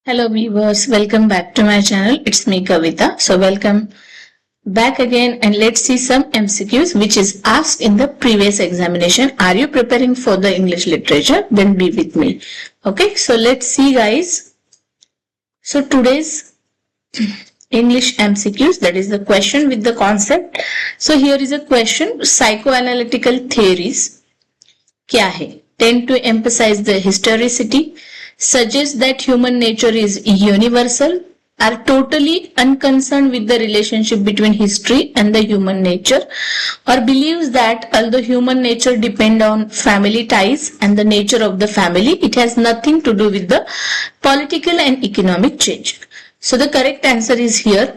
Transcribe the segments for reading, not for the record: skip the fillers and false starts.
Hello viewers, welcome back to my channel. It's me Kavita. So welcome back again and let's see some MCQs which is asked in the previous examination. Are you preparing for the English literature? Then be with me. Okay, so let's see guys. So today's English MCQs, that is the question with the concept. So here is a question, psychoanalytical theories क्या है? Tend to emphasize the historicity, suggest that human nature is universal, are totally unconcerned with the relationship between history and the human nature, or believes that although human nature depends on family ties and the nature of the family, it has nothing to do with the political and economic change. So the correct answer is here.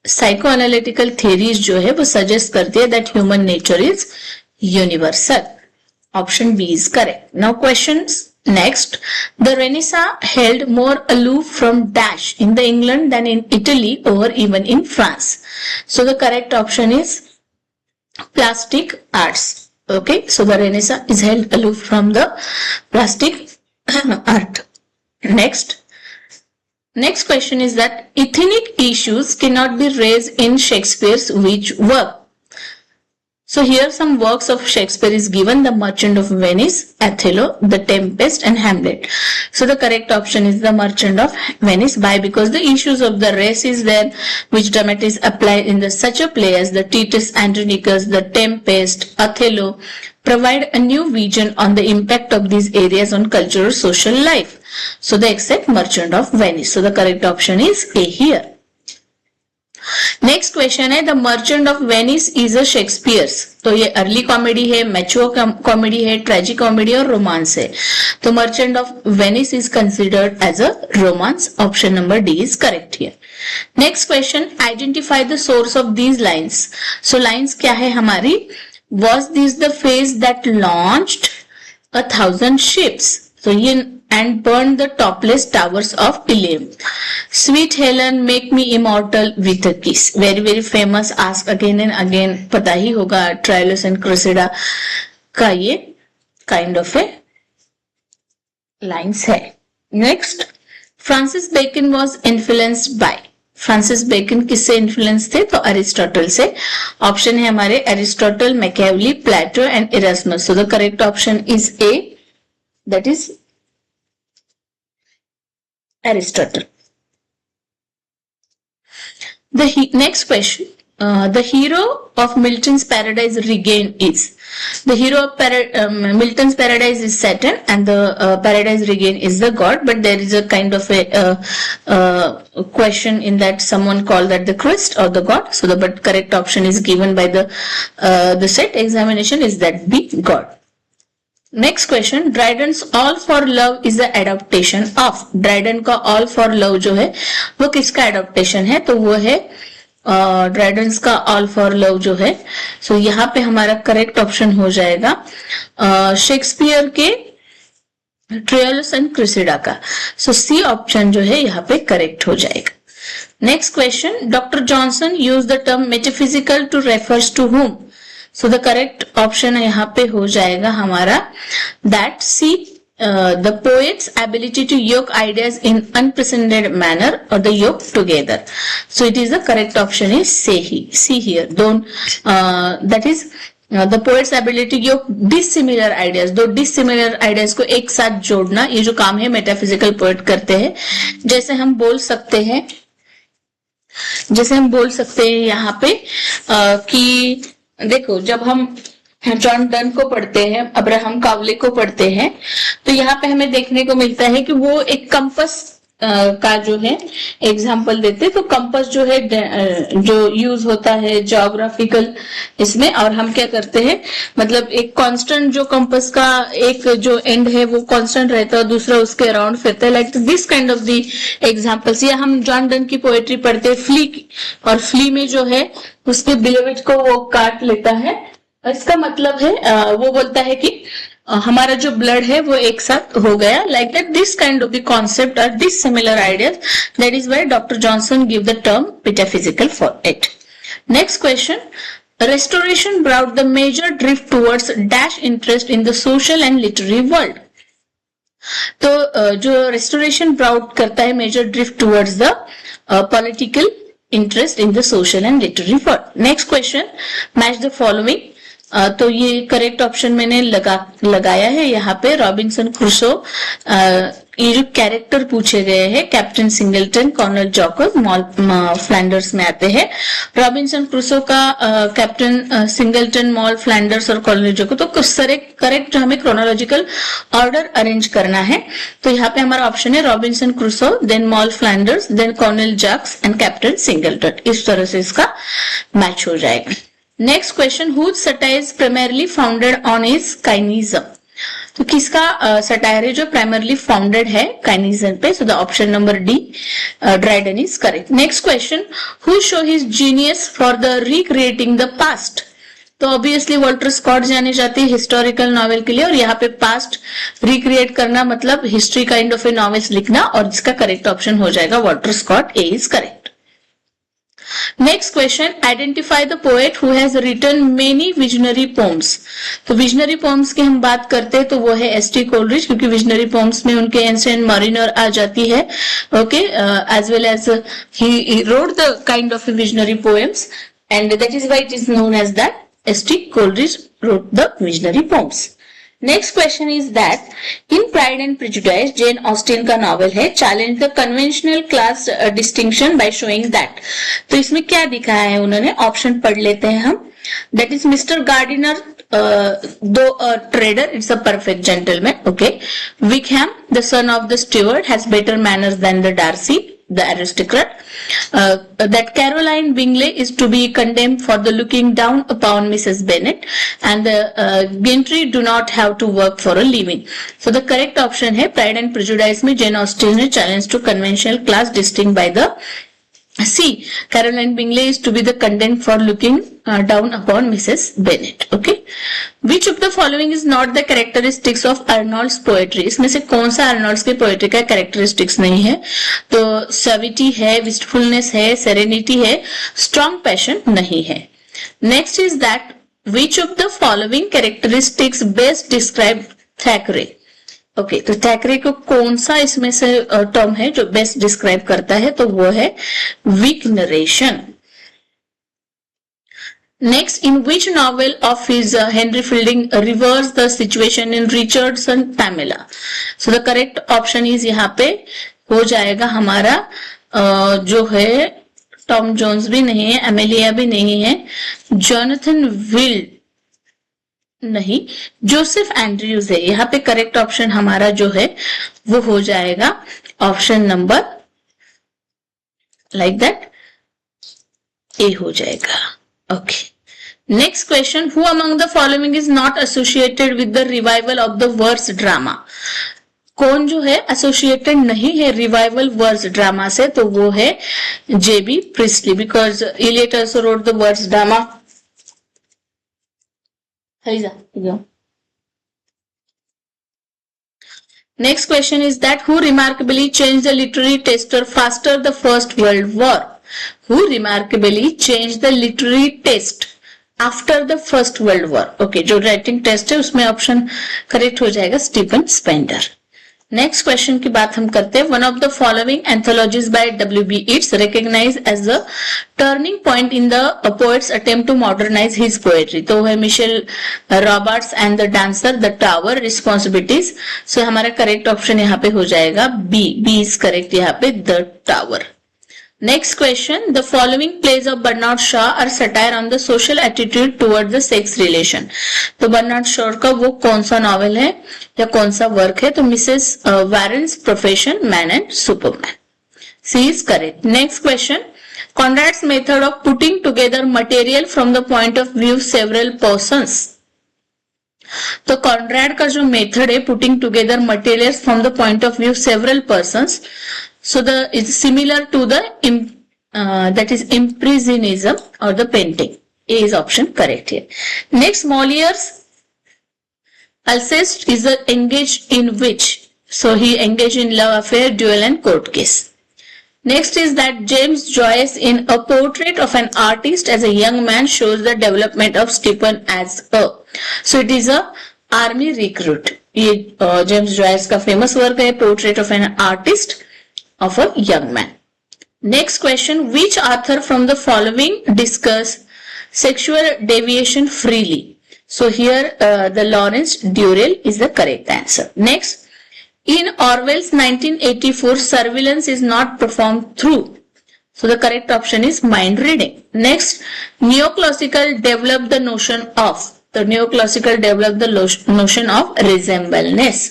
Psychoanalytical theories जो है वो suggest करती है that human nature is universal. Option B is correct. Now questions next. The Renaissance held more aloof from dash in the England than in Italy or even in France. So the correct option is plastic arts. Okay, so the Renaissance is held aloof from the plastic art. Next question is that ethnic issues cannot be raised in Shakespeare's which work? So here some works of Shakespeare is given: The Merchant of Venice, Othello, The Tempest and Hamlet. So the correct option is The Merchant of Venice. Why? Because the issues of the race is there which dramatists apply in such a play as the Titus Andronicus, The Tempest, Othello provide a new vision on the impact of these areas on cultural social life. So they accept Merchant of Venice. So the correct option is A here. Next question है the merchant of Venice is a Shakespeare's. तो ये early comedy है, mature comedy है, tragic comedy और romance है. तो merchant of Venice is considered as a romance. Option number D is correct here. Next question, identify the source of these lines. So lines क्या है हमारी? Was this the face that launched 1,000 ships? तो ये and burned the topless towers of Ilium. Sweet Helen, make me immortal with a kiss. Very famous, asked again and again. पता ही होगा Troilus and Cressida का ये kind of a lines है. Next, Francis Bacon was influenced by. Francis Bacon किससे influence थे? तो Aristotle से. Option है हमारे Aristotle, Machiavelli, Plato and Erasmus. So the correct option is A, that is Aristotle. Next question. The hero of Milton's Paradise Regained is. The hero of Milton's Paradise is Satan and the Paradise Regained is the god, but there is a kind of a question in that someone called that the Christ or the god. So the correct option is given by the set examination is that be god. Next question, Dryden's All for Love is the adaptation of. Dryden का All for Love जो है वो किसका adaptation है? तो वो है ड्राइडेंस का ऑल फॉर लव जो है. सो यहाँ पे हमारा करेक्ट ऑप्शन हो जाएगा शेक्सपियर के ट्रोइलस एंड क्रिसिडा का. सो सी ऑप्शन जो है यहाँ पे करेक्ट हो जाएगा. Next question, doctor Johnson use the term metaphysical to refers to whom. So the correct option यहाँ पे हो जाएगा हमारा that C the poet's ability to yoke ideas in unprecedented manner और the yoke together. So it is the correct option is C here. That is the poet's ability yoke dissimilar ideas. दो dissimilar ideas को एक साथ जोड़ना, ये जो काम है मेटाफिजिकल पोएट करते हैं. जैसे हम बोल सकते हैं यहाँ पे कि देखो, जब हम जॉन डन को पढ़ते हैं, अब्राहम कावले को पढ़ते हैं, तो यहाँ पे हमें देखने को मिलता है कि वो एक कंपस का जो है एग्जाम्पल देते हैं. तो कंपस जो है जो यूज होता है ज्योग्राफिकल इसमें, और हम क्या करते हैं, मतलब एक कांस्टेंट जो कंपस का एक जो एंड है वो कांस्टेंट रहता है, दूसरा उसके अराउंड फिरता है. Like this kind of the examples. या हम जॉन डन की पोएट्री पढ़ते हैं फ्ली की, और फ्ली में जो है उसके बिलोवेड को वो काट लेता है. इसका मतलब है वो बोलता है कि हमारा जो ब्लड है वो एक साथ हो गया. Like that this kind of the concept और this similar ideas, that is why doctor Johnson give the term metaphysical for it. Next question, restoration brought the major drift towards dash interest in the social and literary world. तो जो restoration brought करता है major drift towards the political interest in the social and literary world. Next question, match the following. तो ये correct option मैंने लगाया है यहाँ पे. रॉबिन्सन क्रूसो, ये जो कैरेक्टर पूछे गए हैं captain Singleton, colonel Jacob, Moll Flanders में आते हैं. रॉबिन्सन क्रूसो का कैप्टन सिंगलटन, मॉल फ्लैंडर्स और कर्नल जॉकब, तो करेक्ट जो हमें क्रोनोलॉजिकल ऑर्डर अरेंज करना है. तो यहाँ पे हमारा ऑप्शन है Robinson Crusoe, then Moll Flanders, then colonel Jacks and captain Singleton. इस तरह से इसका मैच हो जाएगा. Next question, whose satire is primarily founded on his cynicism. तो किसका सटायर है जो प्राइमरली फाउंडेड है काइनिज्म पे. So the option number D, Dryden is correct. Next question, who show his genius for the recreating the past. तो obviously Walter Scott जाने जाते हैं हिस्टोरिकल नॉवेल के लिए, और यहाँ पे पास्ट रिक्रिएट करना मतलब history kind of a novels लिखना, और इसका करेक्ट ऑप्शन हो जाएगा Walter Scott. A is correct. Next question, identify the poet who has written many visionary poems. तो विजनरी पोम्स की हम बात करते हैं तो वो है एस टी कोलरिज, क्योंकि विजनरी पोम्स में उनके एंसेंट मरीनर आ जाती है. Okay, as well as he wrote the kind of visionary poems, and that is why it is known as that S T Coleridge wrote the visionary poems. Next question is that in Pride and Prejudice, Jane Austen का novel है, challenge the conventional class distinction by showing that. तो इसमें क्या दिखाया है उन्होंने, option पढ़ लेते हैं हम. That is mister Gardiner, though a trader, it's a perfect gentleman. Okay, Wickham, the son of the steward, has better manners than the Darcy, the aristocrat. That Caroline Bingley is to be condemned for the looking down upon Mrs. Bennet, and the gentry do not have to work for a living. So the correct option है Pride and Prejudice में Jane Austen ने challenge to conventional class distinct by the C. Caroline Bingley is to be the condemned for looking down upon Mrs. Bennet. Okay. Which of the following is not the characteristics of Arnold's poetry? इसमें से कौन सा Arnold's के poetry का characteristics नहीं है? तो suavity है, wistfulness है, serenity है, strong passion नहीं है. Next is that which of the following characteristics best describe Thackeray? Okay, तो थैकरे को कौन सा इसमें से टर्म है जो बेस्ट डिस्क्राइब करता है, तो वो है weak narration. Next, in which novel of his Henry Fielding reverse the situation in Richardson Pamela. So the correct option is यहाँ पे हो जाएगा हमारा जो है टॉम जोन्स भी नहीं है, एमेलिया भी नहीं है, जोनाथन विल्ड नहीं, जोसेफ एंड्रयूज है. यहाँ पे करेक्ट ऑप्शन हमारा जो है वो हो जाएगा option number like that A हो जाएगा. Okay, next question, who among the following is not associated with the revival of the verse drama. कौन जो है एसोसिएटेड नहीं है रिवाइवल वर्स ड्रामा से, तो वो है J B Priestley, because Eliot also wrote the verse drama. Next question is that who remarkably changed the literary taste after the First World War? Who remarkably changed the literary taste after the First World War? Okay, जो writing test है उसमें option correct हो जाएगा Stephen Spender. Next question की बात हम करते हैं. One of the following anthologies by W.B. Yeats recognized as the turning point in the poet's attempt to modernize his poetry. तो है Michael Roberts and the dancer, the tower, responsibilities. So हमारा correct option यहाँ पे हो जाएगा B. B is correct यहाँ पे, the tower. Next question, the following plays of Bernard Shaw are satire on the social attitude towards the sex relation. तो Bernard Shaw का वो कौन सा नॉवेल है या कौन सा वर्क है, तो Mrs Warren's profession, man and superman. C is correct. Next question, Conrad's method of putting together material from the point of view several persons. तो कॉन्ड्रैड का जो मेथड है putting together material from the point of view several persons, so the is similar to the that is impressionism or the painting. A is option correct here. Next, Moliere's Alceste is engaged in which? So he engaged in love affair, duel and court case. Next is that James Joyce in A Portrait of an Artist as a Young Man shows the development of Stephen as a. So it is a army recruit. ये James Joyce का famous work है, portrait of an artist of a young man. Next question, which author from the following discuss sexual deviation freely? So here the Lawrence Durrell is the correct answer. Next, in Orwell's 1984, surveillance is not performed through. So the correct option is mind reading. Next, neoclassical developed the notion of. The neoclassical developed the notion of resemblance.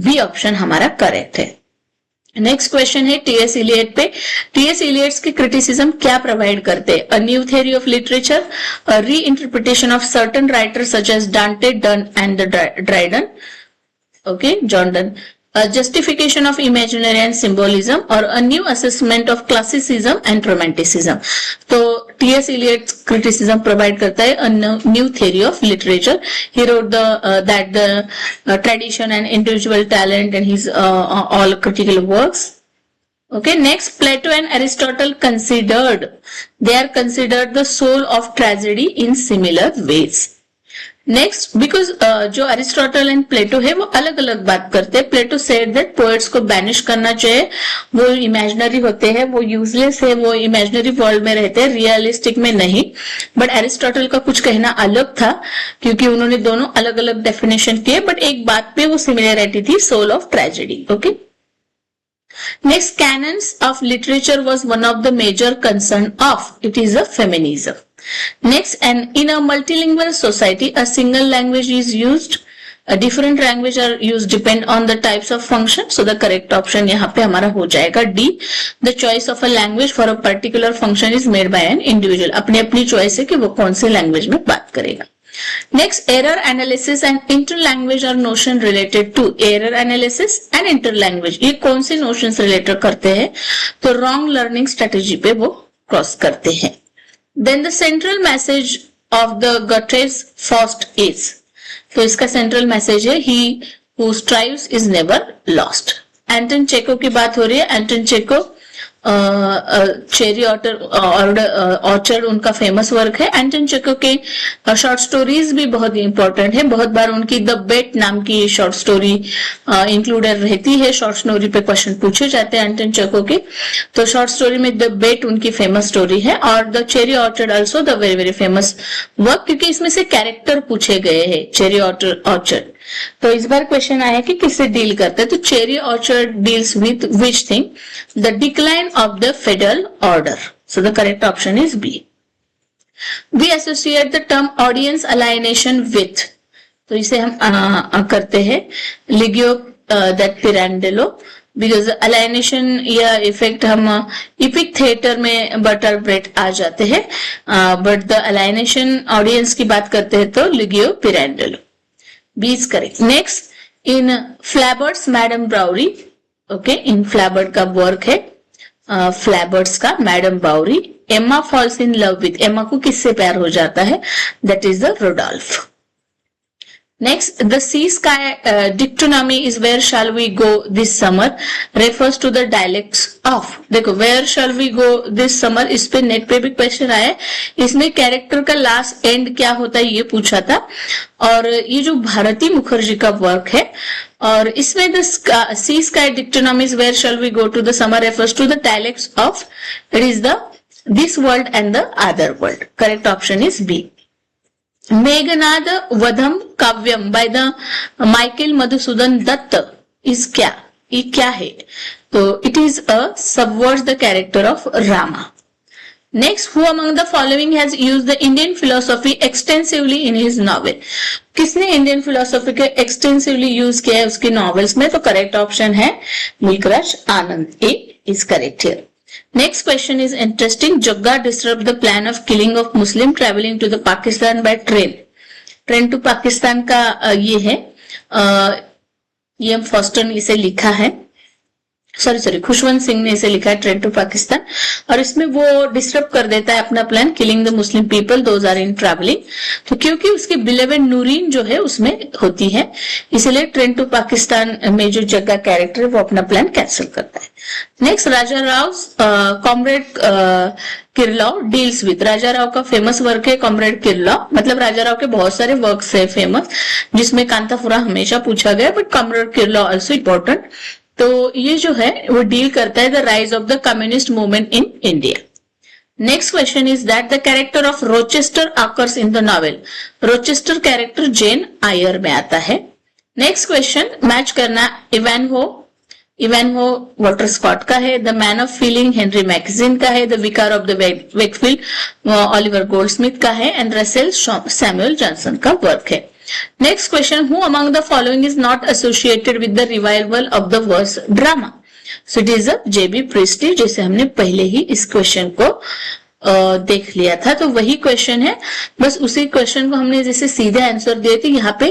B option हमारा correct है. Next question है T S Eliot पे. T S Eliot's की criticism क्या provide करते हैं? A new theory of literature, a reinterpretation of certain writer such as Dante, Donne and Dryden, okay, John Donne, a justification of imaginary and symbolism, or a new assessment of classicism and romanticism. तो T.S. Eliot criticism provide करता है a new theory of literature. He wrote that the tradition and individual talent and his all critical works. Okay, next, Plato and Aristotle they are considered the soul of tragedy in similar ways. Next, because जो Aristotle and प्लेटो है वो अलग अलग बात करते हैं. प्लेटो said that poets को banish करना चाहिए, वो इमेजिनरी होते हैं, वो यूजलेस है, वो इमेजिनरी वर्ल्ड में रहते हैं, रियलिस्टिक में नहीं. बट एरिस्टोटल का कुछ कहना अलग था, क्योंकि उन्होंने दोनों अलग अलग डेफिनेशन किए, बट एक बात पे वो सिमिलरिटी थी, soul of tragedy. Okay, next, canons of literature was one of the major concern of it is a feminism. Next, and in a multilingual society, a single language is used. A different language are used depend on the types of function. So the correct option यहाँ पे हमारा हो जाएगा D. The choice of a language for a particular function is made by an individual. अपनी अपनी choice है कि वो कौन से language में बात करेगा. Next, error analysis and interlanguage are notion related to. Error analysis and interlanguage ये कौन से notions related करते हैं? तो wrong learning strategy पे वो cross करते हैं. Then the central message of the Goethe's Faust is. तो इसका central message है he who strives is never lost. एंटन चेको की बात हो रही है. एंटन चेको चेरी ऑर्चर्ड उनका फेमस वर्क है. एंटन चेको के शॉर्ट स्टोरीज भी बहुत इंपॉर्टेंट है. बहुत बार उनकी द बेट नाम की शॉर्ट स्टोरी इंक्लूडेड रहती है. शॉर्ट स्टोरी पे क्वेश्चन पूछे जाते हैं एंटन चेको के. तो शॉर्ट स्टोरी में द बेट उनकी फेमस स्टोरी है, और the cherry orchard also the very very famous work, क्योंकि इसमें से कैरेक्टर पूछे गए हैं. चेरी ऑर्चर्ड, तो इस बार क्वेश्चन आया कि किससे डील करता है. तो cherry orchard deals with which thing? The decline of the federal order. So the correct option is B. We associate the term audience alienation with. तो इसे हम करते हैं Luigi that Pirandello, because alienation या effect हम epic theatre में Bertolt Brecht आ जाते हैं, बट द अलाइनेशन ऑडियंस की बात करते हैं तो लिगियो पिरांडेलो. B is correct. Next, in Flabber's Madame Bovary, okay, in Flabbert का वर्क है, Flabber's का Madame Bovary. Emma falls in love with. Emma को किससे प्यार हो जाता है? That is the Rodolphe. Next, the sea sky dictonymy is where shall we go this summer refers to the dialects of. देखो, where shall we go this summer, इस पे net पे भी क्वेश्चन आया है. इसमें कैरेक्टर का लास्ट एंड क्या होता है ये पूछा था, और ये जो भारती मुखर्जी का वर्क है, और इसमें the sea sky dichotomy is where shall we go to the summer refers to the dialects of it is the this world and the other world. Correct option is B. Meghnad Vadham Kavyam by the Michael Madhusudan Dutt is क्या? ये क्या है? तो it is a subverts the character of Rama. Next, who among the following has used the Indian philosophy extensively in his novel? किसने Indian philosophy को extensively use किया है उसके नॉवेल्स में? तो करेक्ट ऑप्शन है Mulk Raj Anand. A is correct here. Next question is interesting. Jagga disrupted the plan of killing of Muslim traveling to the Pakistan by train. Train to Pakistan का ये है, ये फॉस्टर ने इसे लिखा है. सॉरी खुशवंत सिंह ने इसे लिखा है ट्रेन टू पाकिस्तान, और इसमें वो डिस्टर्ब कर देता है अपना plan, killing the Muslim people those are in travelling. तो क्योंकि उसकी बिलेवेड नूरीन जो है उसमें होती है, इसलिए ट्रेन टू पाकिस्तान में जो जग्गा कैरेक्टर है वो अपना प्लान कैंसिल करता है। Next, Raja Rao comrade Kirillov deals with. Raja Rao का फेमस वर्क है कॉमरेड किरलाव, मतलब राजा राव के बहुत सारे वर्क्स है फेमस, जिसमें कांतापुरा हमेशा पूछा गया, but comrade Kirillov also important. तो ये जो है वो डील करता है the rise of the communist movement in India. Next question is that the character of Rochester occurs in the novel. Rochester character Jane Eyre में आता है। नेक्स्ट क्वेश्चन मैच करना, इवैनहो वॉल्टर स्कॉट का है, the man of feeling Henry magazine का है, the विकार of the Wakefield Oliver Goldsmith का है, एंड रसेल सैमुअल जॉनसन का वर्क है। Next question, who among the following is not associated with the revival of the verse drama? So it is a J.B. Priestley, जैसे हमने पहले ही इस question को देख लिया था, तो वही क्वेश्चन है, बस उसी क्वेश्चन को हमने जैसे सीधे आंसर दिए थे, यहाँ पे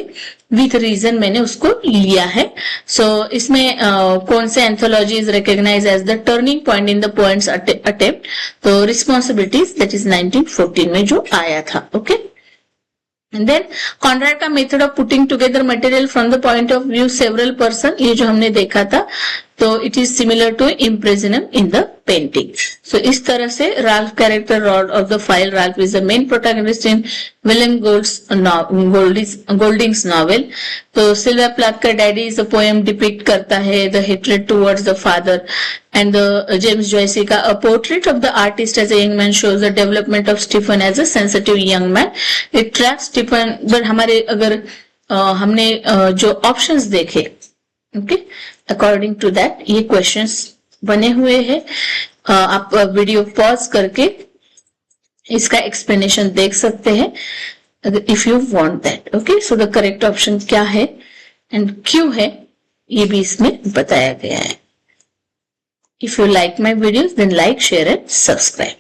विथ रीजन मैंने उसको लिया है। सो इसमें कौन से anthology is recognise as the turning point in the poems attempt, तो रिस्पॉन्सिबिलिटीज दैट इज 1914 में जो आया था। ओके, And then Conrad का method of putting together material from the point of view several person, ये जो हमने देखा था, तो it is similar to impressionism in the painting. So इस तरह से Ralph character of the file, Ralph is the main protagonist in William Golding's novel. तो सिल्विया प्लाथ का daddy is a poem depict करता है the hatred towards the father, and the James Joyce का A Portrait of the Artist as a Young Man shows the development of Stephen as a sensitive young man. It tracks Stephen, but हमारे अगर हमने जो options देखे, okay, according to that ये questions बने हुए हैं। आप वीडियो पॉज करके इसका एक्सप्लेनेशन देख सकते हैं if you want that. Okay, so the correct option क्या है एंड क्यों है ये भी इसमें बताया गया है। If you like my videos, then like, share and subscribe.